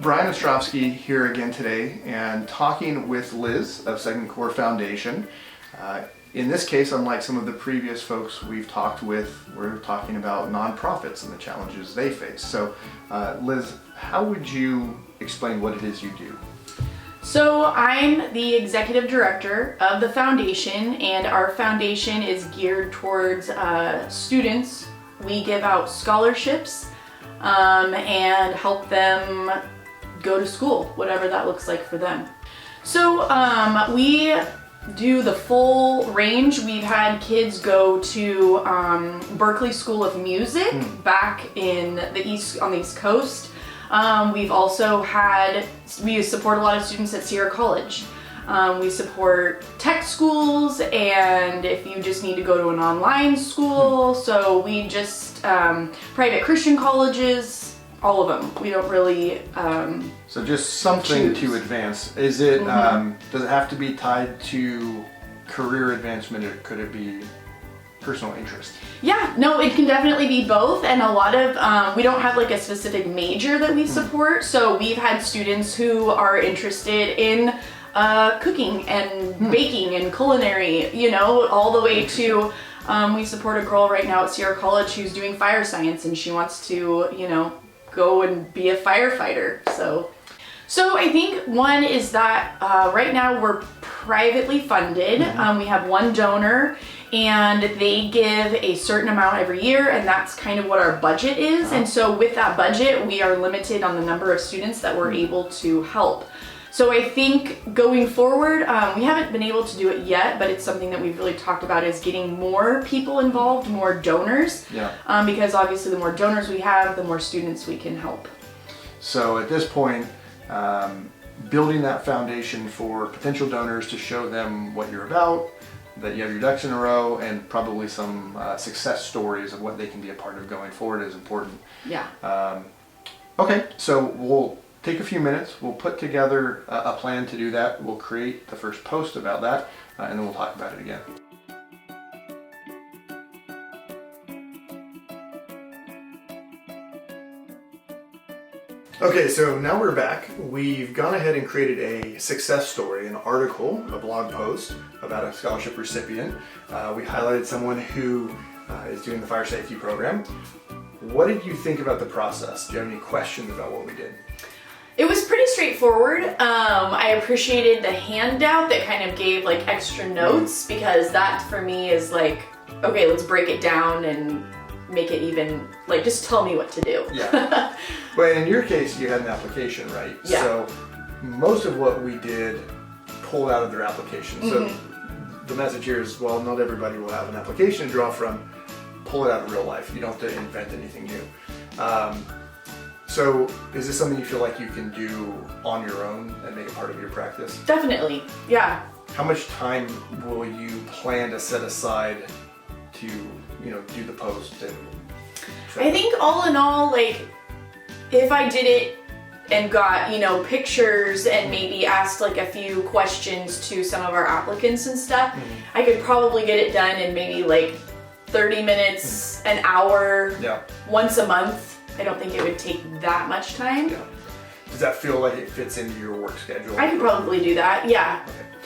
Brian Ostrovsky here again today and talking with Liz of Second Core Foundation. In this case, unlike some of the previous folks we've talked with, we're talking about nonprofits and the challenges they face. So Liz, how would you explain what it is you do? So I'm the executive director of the foundation, and our foundation is geared towards students. We give out scholarships and help them go to school, whatever that looks like for them. So we do the full range. We've had kids go to Berklee School of Music back in the on the East Coast. We've also we support a lot of students at Sierra College. We support tech schools, and if you just need to go to an online school, so we just, private Christian colleges, all of them. We don't really So just something to advance. Is it, does it have to be tied to career advancement, or could it be personal interest? Yeah, no, it can definitely be both, and a lot of, we don't have like a specific major that we support, so we've had students who are interested in cooking and baking and culinary, you know, all the way to, we support a girl right now at Sierra College who's doing fire science, and she wants to, you know, go and be a firefighter. So I think one is that right now we're privately funded. We have one donor, and they give a certain amount every year, and that's kind of what our budget is. And so with that budget, we are limited on the number of students that we're able to help. So I think going forward, we haven't been able to do it yet, but it's something that we've really talked about, is getting more people involved, more donors. Yeah. Because obviously the more donors we have, the more students we can help. So at this point, building that foundation for potential donors to show them what you're about, that you have your ducks in a row, and probably some success stories of what they can be a part of going forward is important. Yeah. Okay, so we'll take a few minutes, we'll put together a plan to do that, we'll create the first post about that, and then we'll talk about it again. Okay, so now we're back. We've gone ahead and created a success story, an article, a blog post about a scholarship recipient. We highlighted someone who is doing the fire safety program. What did you think about the process? Do you have any questions about what we did? It was pretty straightforward. I appreciated the handout that kind of gave like extra notes, because that for me is like, okay, let's break it down and make it even, like, just tell me what to do. Yeah. Well, in your case, you had an application, right? Yeah. So most of what we did pulled out of their application. So the message here is, well, not everybody will have an application to draw from. Pull it out of real life. You don't have to invent anything new. So is this something you feel like you can do on your own and make it part of your practice? Definitely, yeah. How much time will you plan to set aside to, you know, do the post? And I think all in all, like, if I did it and got, you know, pictures and maybe asked like a few questions to some of our applicants and stuff, I could probably get it done in maybe like 30 minutes, an hour, once a month. I don't think it would take that much time. Yeah. Does that feel like it fits into your work schedule? I could probably do that, yeah. Okay.